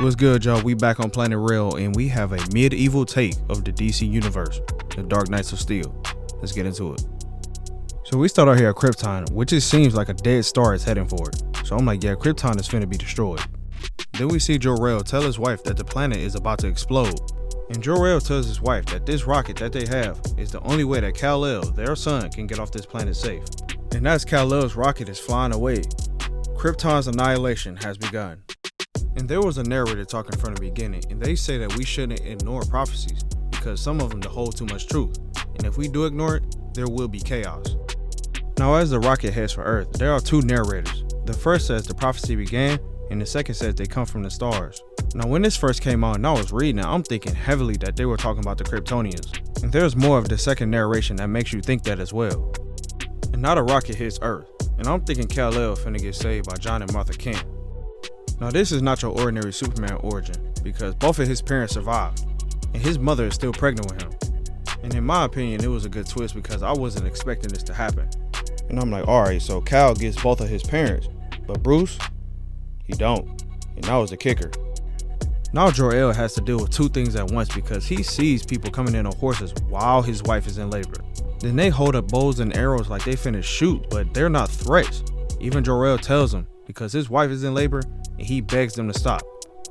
What's good, y'all? We back on Planet Rell, and we have a medieval take of the DC Universe, the Dark Knights of Steel. Let's get into it. So we start out here at Krypton, which it seems like a dead star is heading for it. So I'm like, yeah, Krypton is finna be destroyed. Then we see Jor-El tell his wife that the planet is about to explode. And Jor-El tells his wife that this rocket that they have is the only way that Kal-El, their son, can get off this planet safe. And as Kal-El's rocket is flying away, Krypton's annihilation has begun. And there was a narrator talking from the beginning, and they say that we shouldn't ignore prophecies because some of them hold too much truth, and if we do ignore it, there will be chaos. Now as the rocket heads for Earth, there are two narrators. The first says the prophecy began, and the second says they come from the stars. Now when this first came out and I was reading it, I'm thinking heavily that they were talking about the Kryptonians, and there's more of the second narration that makes you think that as well. And now the rocket hits Earth, and I'm thinking Kal-El finna get saved by John and Martha Kent. Now this is not your ordinary Superman origin, because both of his parents survived, and his mother is still pregnant with him. And in my opinion, it was a good twist because I wasn't expecting this to happen. And I'm like, alright, so Kal gets both of his parents, but Bruce, he don't. And that was the kicker. Now Jor-El has to deal with two things at once because he sees people coming in on horses while his wife is in labor. Then they hold up bows and arrows like they finna shoot, but they're not threats. Even Jor-El tells him because his wife is in labor and he begs them to stop.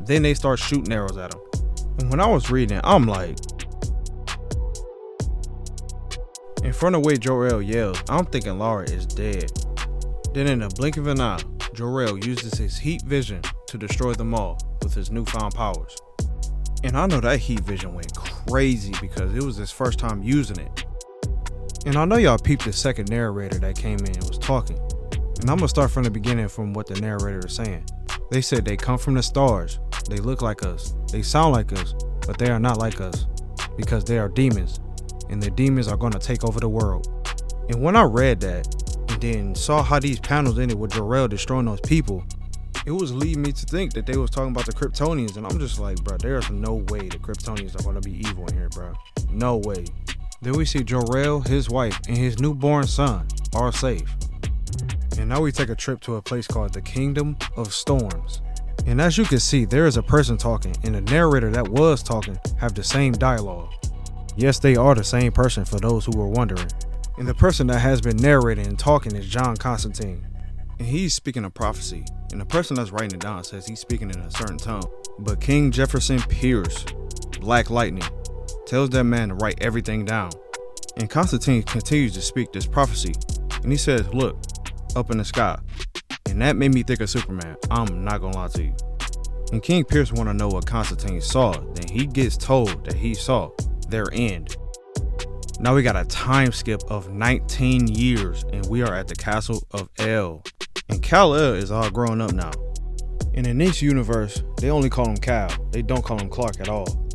Then they start shooting arrows at him. And when I was reading it, I'm like, in front of the way Jor-El yells, I'm thinking Lara is dead. Then in a blink of an eye, Jor-El uses his heat vision to destroy them all with his newfound powers. And I know that heat vision went crazy because it was his first time using it. And I know y'all peeped the second narrator that came in and was talking. And I'm gonna start from the beginning from what the narrator is saying. They said they come from the stars, they look like us, they sound like us, but they are not like us because they are demons, and the demons are gonna take over the world. And when I read that, and then saw how these panels ended with Jor-El destroying those people, it was leading me to think that they was talking about the Kryptonians, and I'm just like, bro, there's no way the Kryptonians are gonna be evil in here, bro. No way. Then we see Jor-El, his wife, and his newborn son are safe. And now we take a trip to a place called the Kingdom of Storms. And as you can see, there is a person talking, and the narrator that was talking have the same dialogue. Yes, they are the same person for those who were wondering. And the person that has been narrating and talking is John Constantine. And he's speaking a prophecy. And the person that's writing it down says he's speaking in a certain tone. But King Jefferson Pierce, Black Lightning, tells that man to write everything down. And Constantine continues to speak this prophecy. And he says, look, up in the sky. And that made me think of Superman. I'm not gonna lie to you. And King Pierce want to know what Constantine saw. Then he gets told that he saw their end. Now we got a time skip of 19 years and we are at the castle of El. And Kal-El is all grown up now. And in this universe, they only call him Kal. They don't call him Clark at all.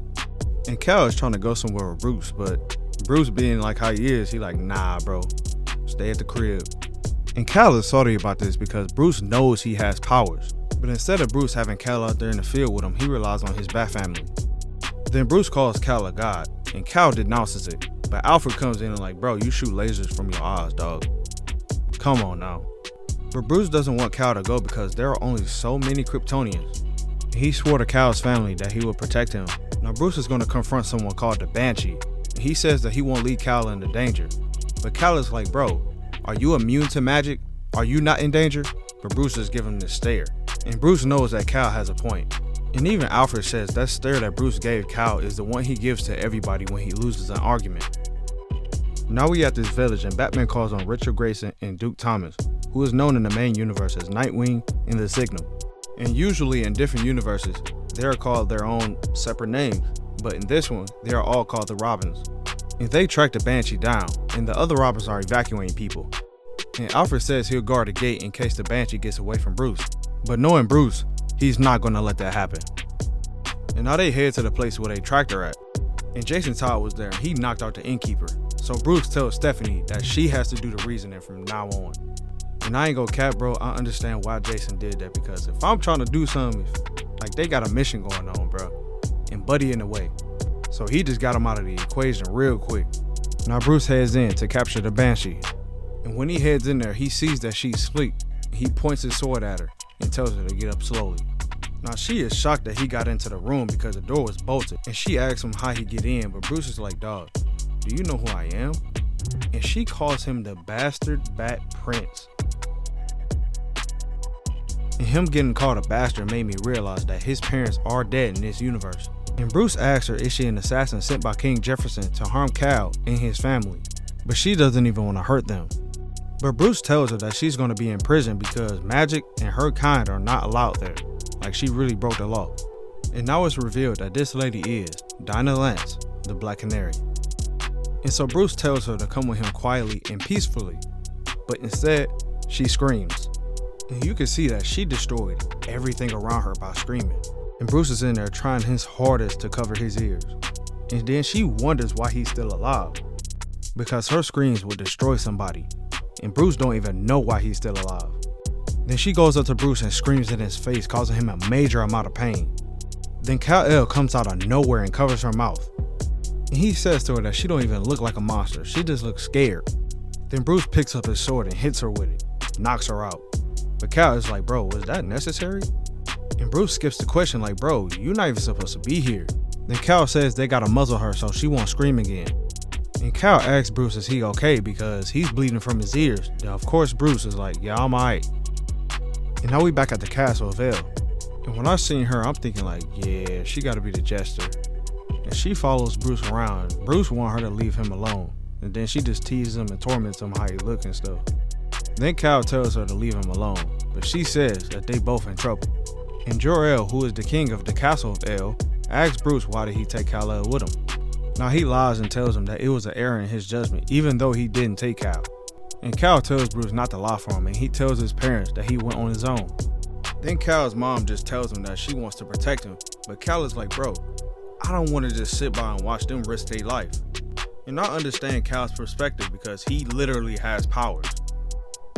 And Kal is trying to go somewhere with Bruce, but Bruce being like how he is, he like, nah bro, stay at the crib. And Kal is salty about this because Bruce knows he has powers. But instead of Bruce having Kal out there in the field with him, he relies on his Bat family. Then Bruce calls Kal a god, and Kal denounces it. But Alfred comes in and like, bro, you shoot lasers from your eyes, dog. Come on now. But Bruce doesn't want Kal to go because there are only so many Kryptonians. He swore to Kal's family that he would protect him. Now Bruce is going to confront someone called the Banshee. And he says that he won't lead Kal into danger. But Kal is like, bro, are you immune to magic? Are you not in danger? But Bruce is giving him this stare. And Bruce knows that Kal has a point. And even Alfred says that stare that Bruce gave Kal is the one he gives to everybody when he loses an argument. Now we at this village and Batman calls on Richard Grayson and Duke Thomas, who is known in the main universe as Nightwing and the Signal. And usually in different universes, they are called their own separate names. But in this one, they are all called the Robins. And they track the Banshee down, and the other Robins are evacuating people. And Alfred says he'll guard the gate in case the Banshee gets away from Bruce. But knowing Bruce, he's not gonna let that happen. And now they head to the place where they tracked her at. And Jason Todd was there and he knocked out the innkeeper. So Bruce tells Stephanie that she has to do the reasoning from now on. And I ain't gonna cap, bro, I understand why Jason did that because if I'm trying to do something, like they got a mission going on, bro. And Buddy in the way. So he just got him out of the equation real quick. Now Bruce heads in to capture the Banshee. And when he heads in there, he sees that she's asleep. He points his sword at her and tells her to get up slowly. Now she is shocked that he got into the room because the door was bolted, and she asks him how he get in, but Bruce is like, dog, do you know who I am? And she calls him the bastard Bat Prince. And him getting called a bastard made me realize that his parents are dead in this universe. And Bruce asks her is she an assassin sent by King Jefferson to harm Cal and his family, but she doesn't even want to hurt them. But Bruce tells her that she's going to be in prison because magic and her kind are not allowed there. Like she really broke the law. And now it's revealed that this lady is Dinah Lance, the Black Canary. And so Bruce tells her to come with him quietly and peacefully, but instead she screams. And you can see that she destroyed everything around her by screaming. And Bruce is in there trying his hardest to cover his ears. And then she wonders why he's still alive, because her screams will destroy somebody. And Bruce don't even know why he's still alive. Then she goes up to Bruce and screams in his face, causing him a major amount of pain. Then Kal-El comes out of nowhere and covers her mouth. And he says to her that she don't even look like a monster, she just looks scared. Then Bruce picks up his sword and hits her with it, knocks her out. But Cal is like, bro, was that necessary? And Bruce skips the question like, bro, you're not even supposed to be here. Then Cal says they gotta muzzle her so she won't scream again. And Cal asks Bruce is he okay because he's bleeding from his ears. Now, of course Bruce is like, yeah, I'm alright. And now we back at the castle of Vale. And when I seen her, I'm thinking like, yeah, she gotta be the jester. And she follows Bruce around. Bruce want her to leave him alone. And then she just teases him and torments him how he look and stuff. Then Cal tells her to leave him alone, but she says that they both in trouble. And Jor-El, who is the king of the castle of El, asks Bruce why did he take Kal-El with him. Now he lies and tells him that it was an error in his judgment, even though he didn't take Cal. And Cal tells Bruce not to lie for him, and he tells his parents that he went on his own. Then Cal's mom just tells him that she wants to protect him, but Cal is like, bro, I don't want to just sit by and watch them risk their life. And I understand Cal's perspective because he literally has powers.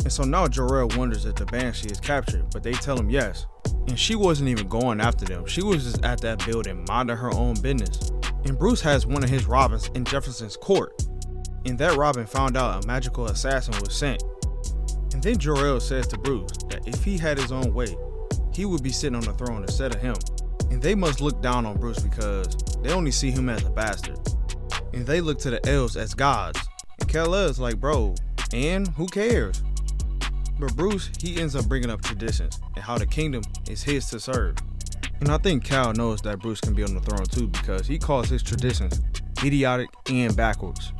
And so now Jor-El wonders if the Banshee is captured, but they tell him yes. And she wasn't even going after them, she was just at that building minding her own business. And Bruce has one of his robins in Jefferson's court. And that robin found out a magical assassin was sent. And then Jor-El says to Bruce that if he had his own way, he would be sitting on the throne instead of him. And they must look down on Bruce because they only see him as a bastard. And they look to the elves as gods. And Kal-El is like, bro, and who cares? But Bruce, he ends up bringing up traditions and how the kingdom is his to serve. And I think Cal knows that Bruce can be on the throne too because he calls his traditions idiotic and backwards.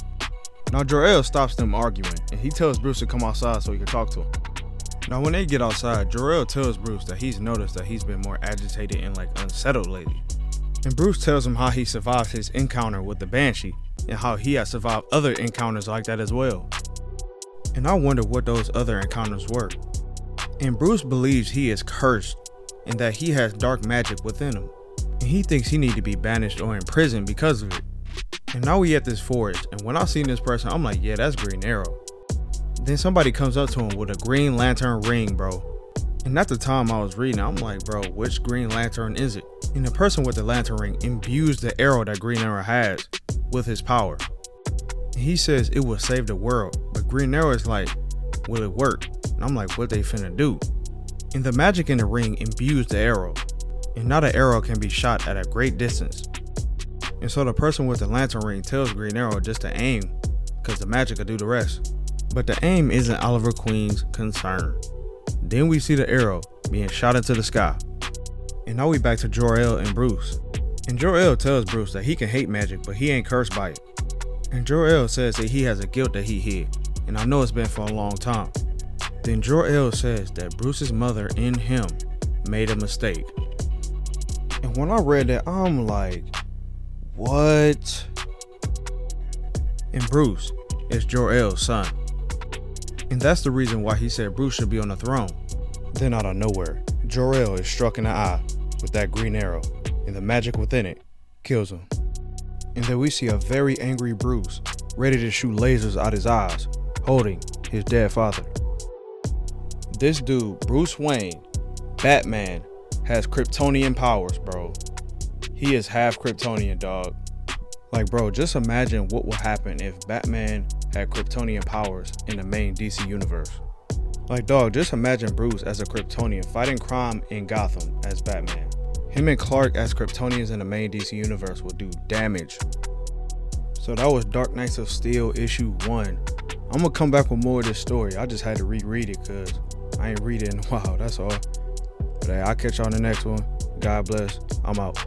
Now Jor-El stops them arguing and he tells Bruce to come outside so he can talk to him. Now when they get outside, Jor-El tells Bruce that he's noticed that he's been more agitated and like unsettled lately. And Bruce tells him how he survived his encounter with the Banshee and how he has survived other encounters like that as well. And I wonder what those other encounters were. And Bruce believes he is cursed and that he has dark magic within him. And he thinks he needs to be banished or imprisoned because of it. And now we at this forest, and when I seen this person, I'm like, yeah, that's Green Arrow. Then somebody comes up to him with a Green Lantern ring, bro. And at the time I was reading, I'm like, bro, which Green Lantern is it? And the person with the lantern ring imbues the arrow that Green Arrow has with his power. And he says it will save the world, but Green Arrow is like, will it work? And I'm like, what they finna do? And the magic in the ring imbues the arrow, and now the arrow can be shot at a great distance. And so the person with the lantern ring tells Green Arrow just to aim, because the magic will do the rest. But the aim isn't Oliver Queen's concern. Then we see the arrow being shot into the sky. And now we back to Jor-El and Bruce. And Jor-El tells Bruce that he can hate magic, but he ain't cursed by it. And Jor-El says that he has a guilt that he hid, and I know it's been for a long time. Then Jor-El says that Bruce's mother in him made a mistake. And when I read that, I'm like, what? And Bruce is Jor-El's son. And that's the reason why he said Bruce should be on the throne. Then out of nowhere, Jor-El is struck in the eye with that green arrow, and the magic within it kills him. And then we see a very angry Bruce, ready to shoot lasers out his eyes, holding his dead father. This dude, Bruce Wayne, Batman, has Kryptonian powers, bro. He is half Kryptonian, dog. Like, bro, just imagine what would happen if Batman had Kryptonian powers in the main DC universe. Like, dog, just imagine Bruce as a Kryptonian fighting crime in Gotham as Batman. Him and Clark as Kryptonians in the main DC Universe will do damage. So that was Dark Knights of Steel issue 1. I'm gonna come back with more of this story. I just had to reread it because I ain't read it in a while, that's all. But hey, I'll catch y'all on the next one. God bless. I'm out.